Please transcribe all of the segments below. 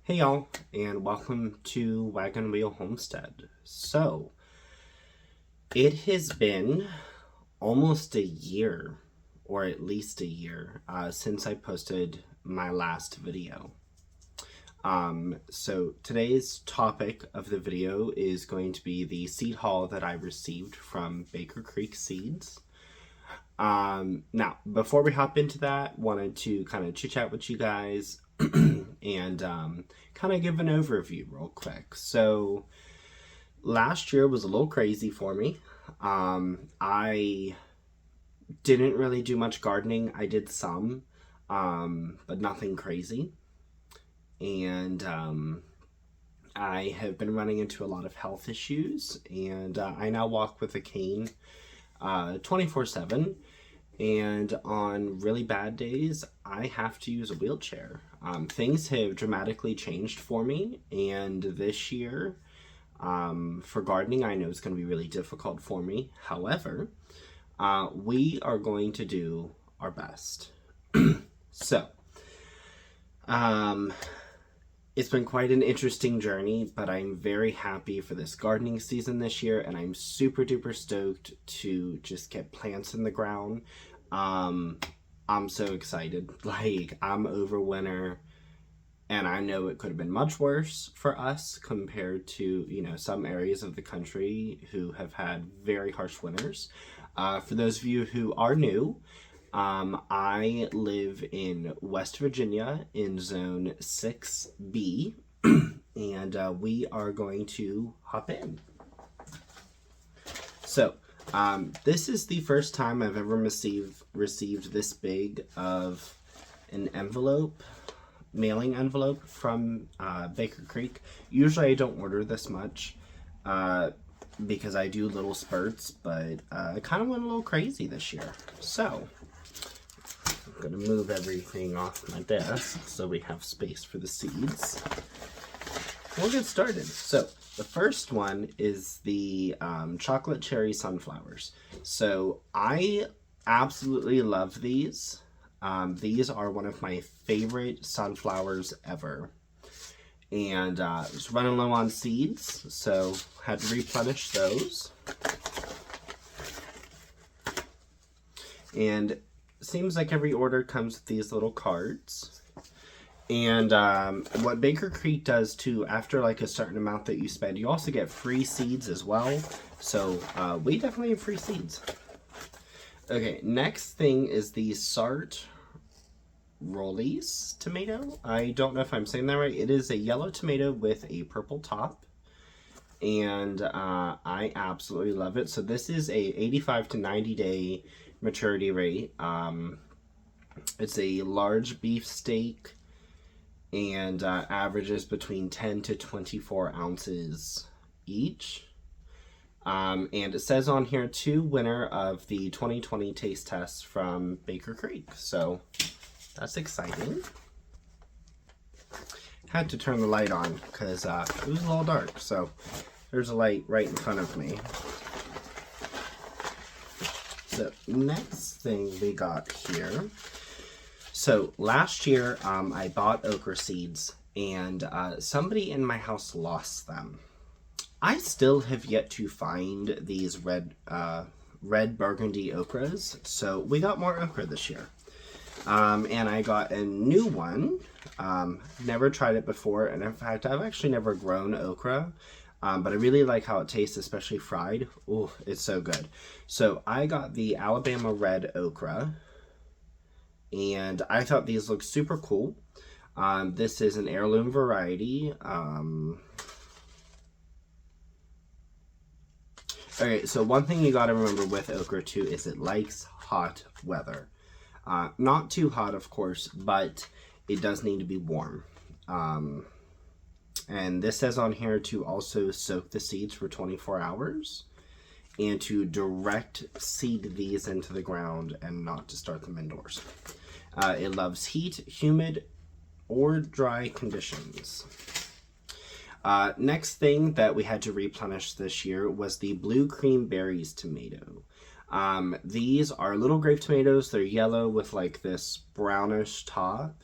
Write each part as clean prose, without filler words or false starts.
Hey y'all, and welcome to Wagon Homestead. So, it has been almost a year, or at least a year, since I posted my last video. So today's topic of the video is going to be the seed haul that I received from Baker Creek Seeds. Now, before we hop into that, wanted to kind of chit chat with you guys and kind of give an overview real quick. So, last year was a little crazy for me. I didn't really do much gardening. I did some, but nothing crazy. And I have been running into a lot of health issues, and I now walk with a cane 24/7. And on really bad days, I have to use a wheelchair. Things have dramatically changed for me, and this year, for gardening, I know it's going to be really difficult for me. However, we are going to do our best. So, it's been quite an interesting journey, but I'm very happy for this gardening season this year, and I'm super duper stoked to just get plants in the ground. I'm so excited. Like, I'm over winter, and I know it could have been much worse for us compared to, some areas of the country who have had very harsh winters. For those of you who are new, I live in West Virginia in Zone 6B, and we are going to hop in. So, this is the first time I've ever received this big of an envelope, mailing envelope from Baker Creek. Usually I don't order this much because I do little spurts, but I kind of went a little crazy this year. So, I'm going to move everything off my desk so we have space for the seeds. We'll get started. So, the first one is the chocolate cherry sunflowers. So I absolutely love these. These are one of my favorite sunflowers ever. And I was running low on seeds, so had to replenish those. And it seems like every order comes with these little cards. And what Baker Creek does too, after like a certain amount that you spend, you also get free seeds as well. So we definitely have free seeds. Okay, next thing is the Sart Rollies tomato. I don't know if I'm saying that right. It is a yellow tomato with a purple top. And I absolutely love it. So this is a 85 to 90 day maturity rate. It's a large beef steak, and averages between 10 to 24 ounces each. And it says on here, too, winner of the 2020 taste test from Baker Creek. So that's exciting. Had to turn the light on because it was a little dark. So there's a light right in front of me. The next thing we got here. So last year, I bought okra seeds, and somebody in my house lost them. I still have yet to find these red burgundy okras, so we got more okra this year. And I got a new one. Never tried it before, and in fact, I've actually never grown okra, but I really like how it tastes, especially fried. Oh, it's so good. So I got the Alabama red okra. And I thought these looked super cool. This is an heirloom variety. Okay, so one thing you gotta remember with okra too is it likes hot weather. Not too hot, of course, but it does need to be warm. And this says on here to also soak the seeds for 24 hours. And to direct seed these into the ground and not to start them indoors. It loves heat, humid, or dry conditions. Next thing that we had to replenish this year was the blue cream berries tomato. These are little grape tomatoes. They're yellow with like this brownish top.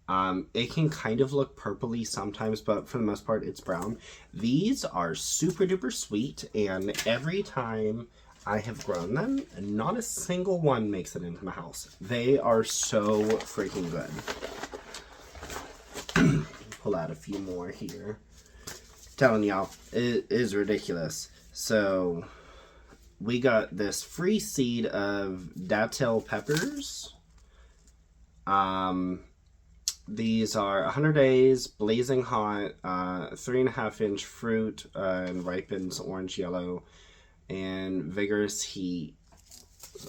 It can kind of look purpley sometimes, but for the most part, it's brown. These are super duper sweet, and every time I have grown them, not a single one makes it into my house. They are so freaking good. Pull out a few more here. Telling y'all, it is ridiculous. So, we got this free seed of datil peppers. These are 100 days, blazing hot, 3.5-inch fruit, and ripens orange yellow, and vigorous heat.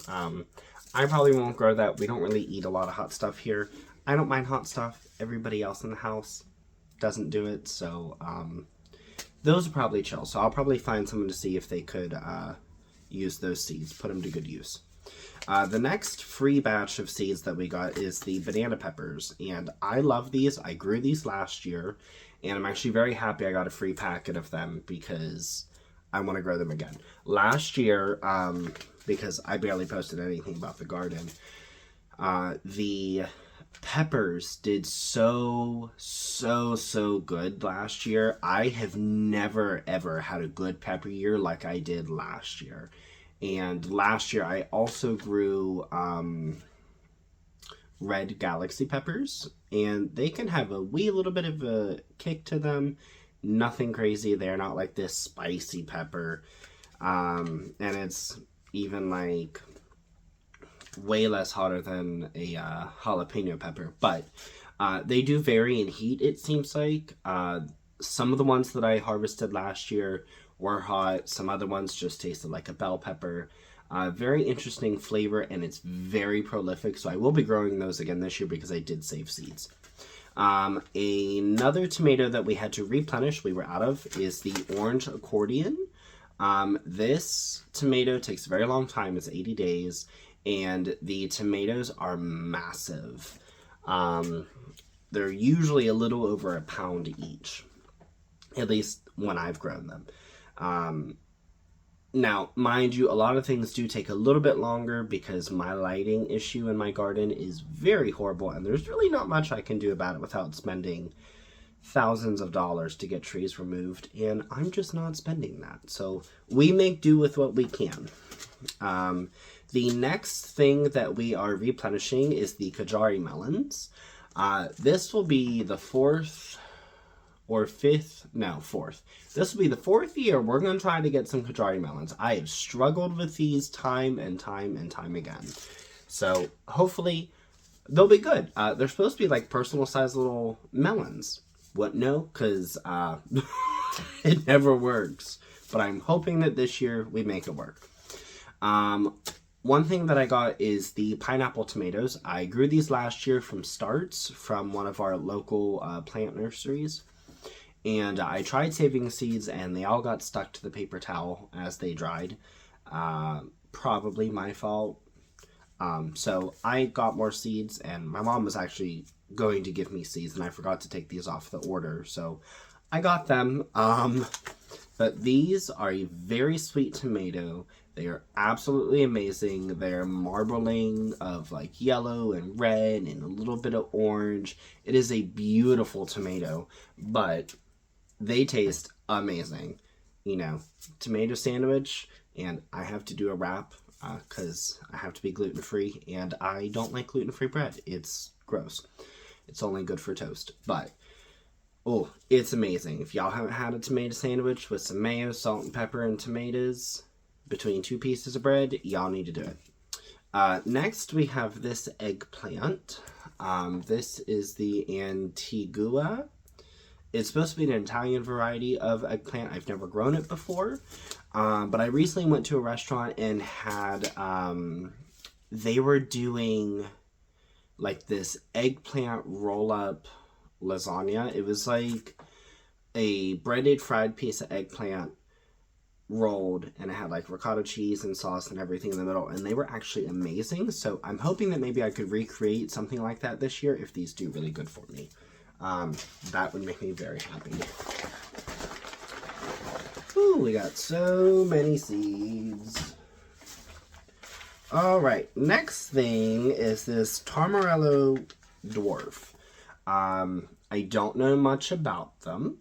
I probably won't grow that. We don't really eat a lot of hot stuff here. I don't mind hot stuff. Everybody else in the house doesn't do it, so those are probably chill. So I'll probably find someone to see if they could use those seeds, put them to good use. The next free batch of seeds that we got is the banana peppers, and I love these. I grew these last year, and I'm actually very happy I got a free packet of them because I want to grow them again. Last year, because I barely posted anything about the garden, the peppers did so good last year. I have never ever had a good pepper year like I did last year. And last year I also grew red galaxy peppers, and they can have a wee little bit of a kick to them. Nothing crazy. They're not like this spicy pepper. And it's even like way less hotter than a jalapeno pepper. But they do vary in heat, it seems like. Some of the ones that I harvested last year were hot. Some other ones just tasted like a bell pepper. Very interesting flavor, and it's very prolific. So I will be growing those again this year because I did save seeds. Another tomato that we had to replenish, we were out of, is the orange accordion. This tomato takes a very long time. It's 80 days, and the tomatoes are massive. They're usually a little over a pound each, at least when I've grown them. Now, mind you, a lot of things do take a little bit longer because my lighting issue in my garden is very horrible, and there's really not much I can do about it without spending thousands of dollars to get trees removed, and I'm just not spending that. So we make do with what we can. The next thing that we are replenishing is the Kajari melons. This will be the fourth. This will be the fourth year we're going to try to get some Kajari melons. I have struggled with these time and time again. So hopefully they'll be good. They're supposed to be like personal sized little melons. What? No, because it never works. But I'm hoping that this year we make it work. One thing that I got is the pineapple tomatoes. I grew these last year from starts from one of our local plant nurseries. And I tried saving seeds, and they all got stuck to the paper towel as they dried. Probably my fault. So I got more seeds, and my mom was actually going to give me seeds, and I forgot to take these off the order. So I got them. But these are a very sweet tomato. They are absolutely amazing. They're marbling of like yellow and red and a little bit of orange. It is a beautiful tomato, but they taste amazing. You know, tomato sandwich, and I have to do a wrap because I have to be gluten-free, and I don't like gluten-free bread. It's gross. It's only good for toast, but oh, it's amazing. If y'all haven't had a tomato sandwich with some mayo, salt, and pepper, and tomatoes between two pieces of bread, y'all need to do it. Next, we have this eggplant. This is the Antigua. It's supposed to be an Italian variety of eggplant. I've never grown it before, but I recently went to a restaurant and had, they were doing like this eggplant roll-up lasagna. It was like a breaded fried piece of eggplant rolled, and it had like ricotta cheese and sauce and everything in the middle, and they were actually amazing. So I'm hoping that maybe I could recreate something like that this year if these do really good for me. That would make me very happy. Ooh, we got so many seeds. Alright, next thing is this Tamarello dwarf. I don't know much about them.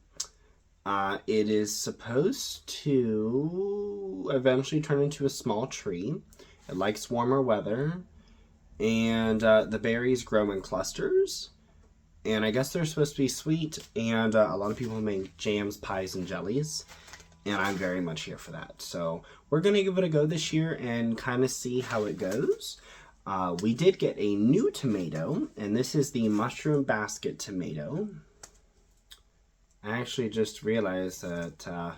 It is supposed to eventually turn into a small tree. It likes warmer weather, and the berries grow in clusters. And I guess they're supposed to be sweet, and a lot of people make jams, pies, and jellies. And I'm very much here for that. So we're going to give it a go this year and kind of see how it goes. We did get a new tomato, and this is the mushroom basket tomato. I actually just realized that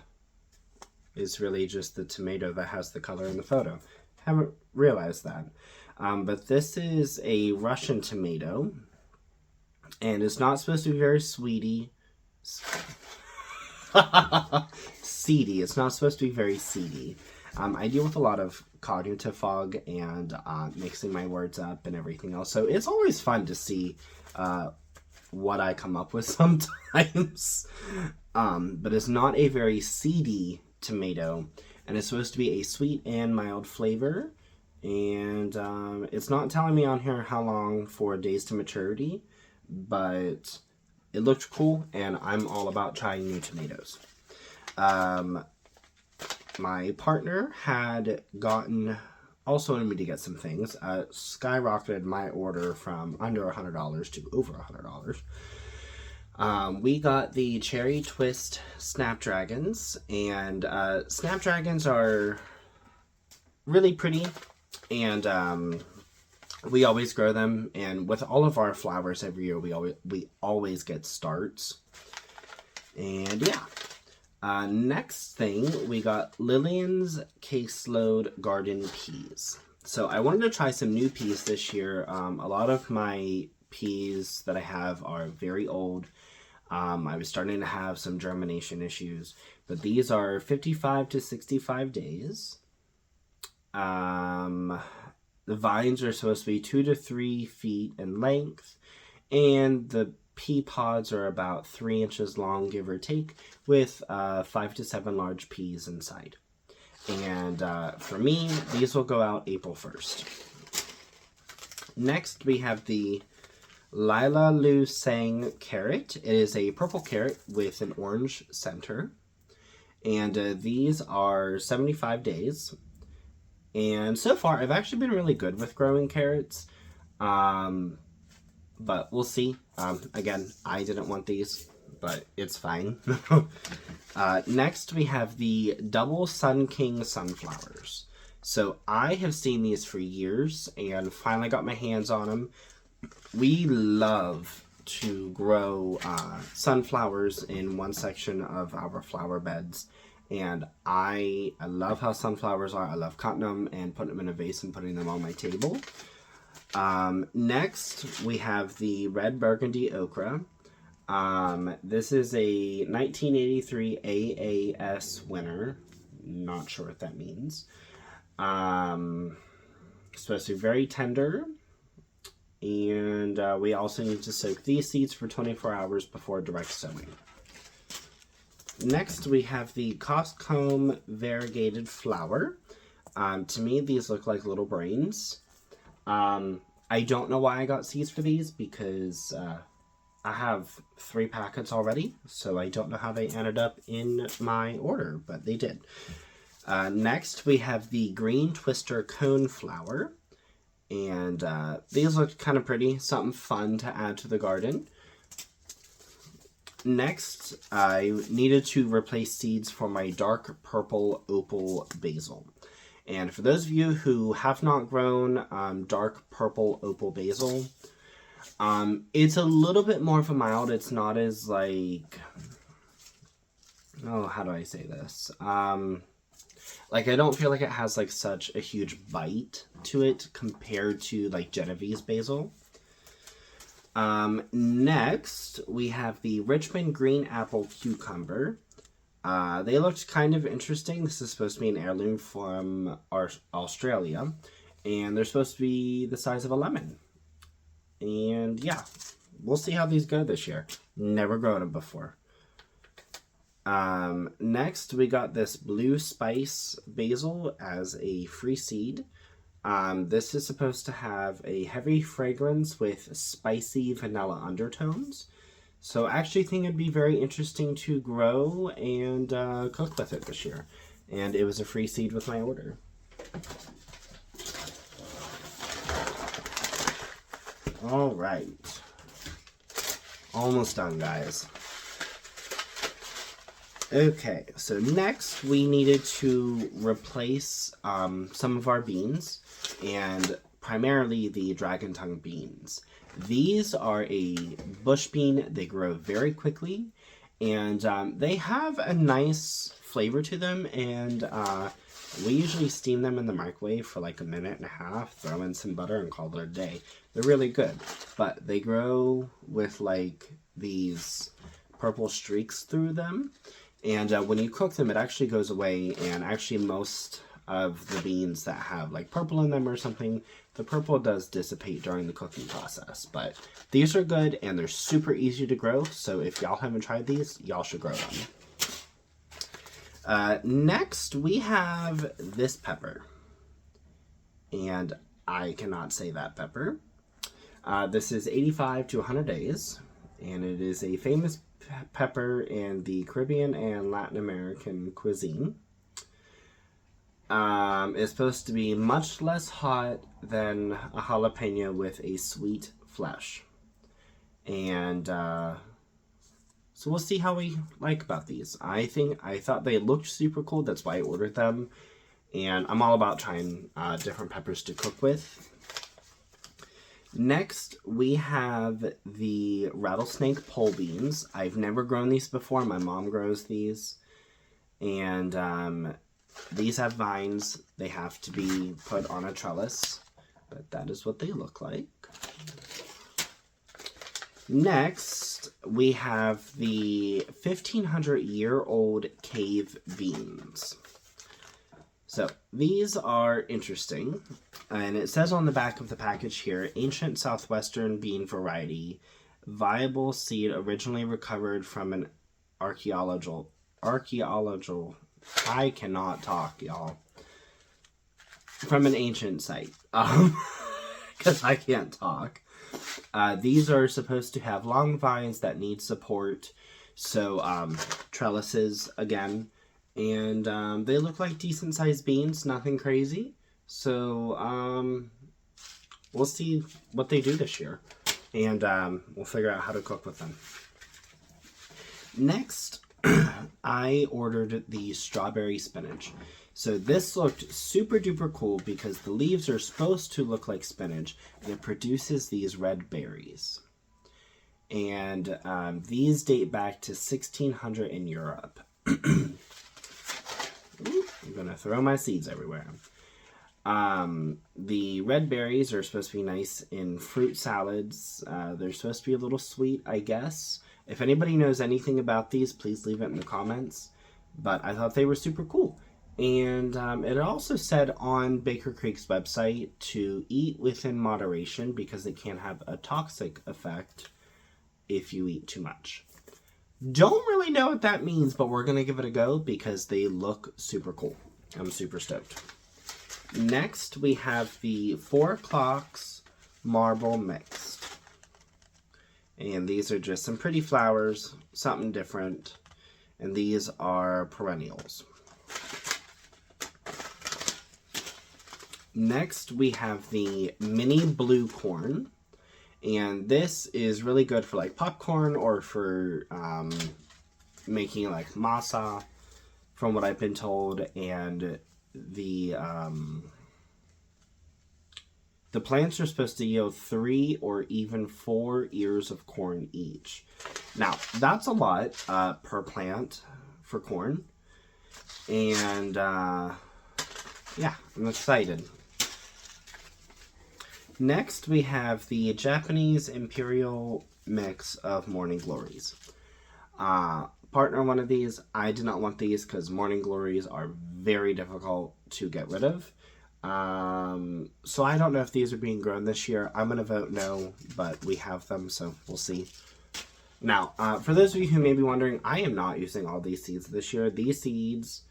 it's really just the tomato that has the color in the photo. Haven't realized that. But this is a Russian tomato, and it's not supposed to be very sweety. Seedy. It's not supposed to be very seedy. I deal with a lot of cognitive fog and mixing my words up and everything else. So it's always fun to see what I come up with sometimes. But it's not a very seedy tomato. And it's supposed to be a sweet and mild flavor. And it's not telling me on here how long for days to maturity. But it looked cool. And I'm all about trying new tomatoes. My partner had also wanted me to get some things, skyrocketed my order from under $100 to over $100. We got the Cherry Twist Snapdragons, and Snapdragons are really pretty, and we always grow them, and with all of our flowers every year, we always get starts, and yeah. Next thing, we got Lillian's Caseload Garden Peas. So I wanted to try some new peas this year. A lot of my peas that I have are very old. I was starting to have some germination issues, but these are 55 to 65 days. The vines are supposed to be 2 to 3 feet in length, and the pea pods are about 3 inches long, give or take, with 5 to 7 large peas inside. And for me, these will go out April 1st. Next, we have the Lila Lu Sang carrot. It is a purple carrot with an orange center. And these are 75 days. And so far, I've actually been really good with growing carrots. But we'll see. Again, I didn't want these, but it's fine. Next, we have the Double Sun King sunflowers. So I have seen these for years and finally got my hands on them. We love to grow sunflowers in one section of our flower beds. And I love how sunflowers are. I love cutting them and putting them in a vase and putting them on my table. Next, we have the Red Burgundy Okra. This is a 1983 AAS winner. Not sure what that means. Supposed to be very tender. And we also need to soak these seeds for 24 hours before direct sowing. Next, we have the Costcomb Variegated Flower. To me, these look like little brains. I don't know why I got seeds for these because I have 3 packets already, so I don't know how they ended up in my order, but they did. Next, we have the Green Twister Cone Flower, and these look kind of pretty, something fun to add to the garden. Next, I needed to replace seeds for my dark purple opal basil. And for those of you who have not grown dark purple opal basil, it's a little bit more of a mild. It's not as like, oh, how do I say this? Like, I don't feel like it has like such a huge bite to it compared to like Genovese basil. Next, we have the Richmond Green Apple Cucumber. They looked kind of interesting. This is supposed to be an heirloom from Australia, and they're supposed to be the size of a lemon. And yeah, we'll see how these go this year. Never grown them before. Next, we got this Blue Spice Basil as a free seed. This is supposed to have a heavy fragrance with spicy vanilla undertones. So I actually think it'd be very interesting to grow and cook with it this year. And it was a free seed with my order. All right. Almost done, guys. Okay, so next we needed to replace some of our beans, and primarily the dragon tongue beans. These are a bush bean. They grow very quickly, and they have a nice flavor to them, and we usually steam them in the microwave for like a minute and a half, throw in some butter, and call it a day. They're really good, but they grow with like these purple streaks through them. And when you cook them, it actually goes away, and actually most of the beans that have like purple in them or something, the purple does dissipate during the cooking process. But these are good, and they're super easy to grow, so if y'all haven't tried these, y'all should grow them. Next, we have this pepper, and I cannot say that pepper. This is 85 to 100 days, and it is a famous pepper in the Caribbean and Latin American cuisine. It's supposed to be much less hot than a jalapeno with a sweet flesh. And so we'll see how we like about these. I thought they looked super cool. That's why I ordered them. And I'm all about trying different peppers to cook with. Next, we have the rattlesnake pole beans. I've never grown these before. My mom grows these. And these have vines. They have to be put on a trellis. But that is what they look like. Next, we have the 1,500-year-old cave beans. So, these are interesting, and it says on the back of the package here, ancient southwestern bean variety, viable seed originally recovered from an archaeological, I cannot talk, y'all, from an ancient site, because I can't talk. These are supposed to have long vines that need support, so trellises again. And they look like decent sized beans, nothing crazy. So we'll see what they do this year. And we'll figure out how to cook with them. Next, I ordered the strawberry spinach. So this looked super duper cool because the leaves are supposed to look like spinach. And it produces these red berries. And these date back to 1600 in Europe. I'm gonna throw my seeds everywhere. The red berries are supposed to be nice in fruit salads. They're supposed to be a little sweet, I guess. If anybody knows anything about these, please leave it in the comments. But I thought they were super cool. And it also said on Baker Creek's website to eat within moderation because it can have a toxic effect if you eat too much. Don't really know what that means, but we're going to give it a go because they look super cool. I'm super stoked. Next, we have the 4 Clocks Marble Mixed. And these are just some pretty flowers, something different. And these are perennials. Next, we have the Mini Blue Corn. And this is really good for like popcorn or for making like masa, from what I've been told. And the plants are supposed to yield 3 or even 4 ears of corn each. Now, that's a lot per plant for corn. And yeah, I'm excited. Next, we have the Japanese Imperial mix of Morning Glories. Partner one of these. I did not want these because Morning Glories are very difficult to get rid of. So I don't know if these are being grown this year. I'm going to vote no, but we have them, so we'll see. Now, for those of you who may be wondering, I am not using all these seeds this year. These seeds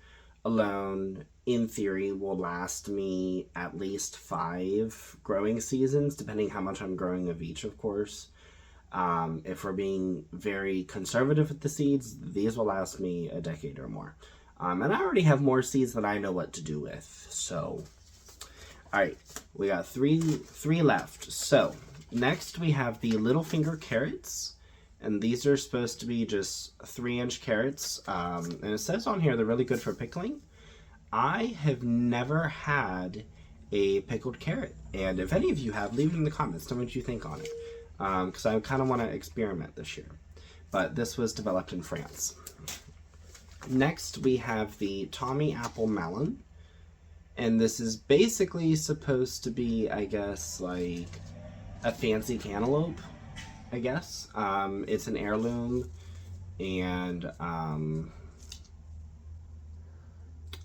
alone, in theory, will last me at least 5 growing seasons, depending how much I'm growing of each, of course. If we're being very conservative with the seeds, these will last me a decade or more. And I already have more seeds than I know what to do with. So, all right, we got three left. So next we have the little finger carrots. And these are supposed to be just 3-inch carrots. And it says on here they're really good for pickling. I have never had a pickled carrot. And if any of you have, leave it in the comments. Tell me what you think on it. Because I kind of want to experiment this year. But this was developed in France. Next, we have the Tommy Apple Melon. And this is basically supposed to be, I guess, like a fancy cantaloupe, I guess. It's an heirloom. And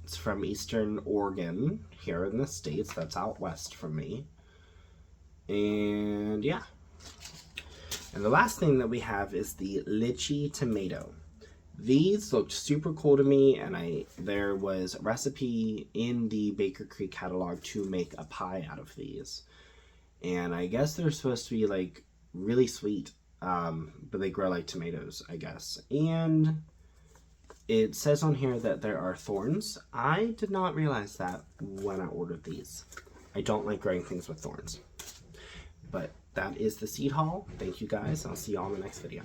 it's from Eastern Oregon, here in the States. That's out west from me. And yeah. And the last thing that we have is the lychee tomato. These looked super cool to me, and there was a recipe in the Baker Creek catalog to make a pie out of these. And I guess they're supposed to be like really sweet, but they grow like tomatoes, I guess. And it says on here that there are thorns. I did not realize that when I ordered these. I don't like growing things with thorns. But that is the seed haul. Thank you guys. I'll see you all in the next video.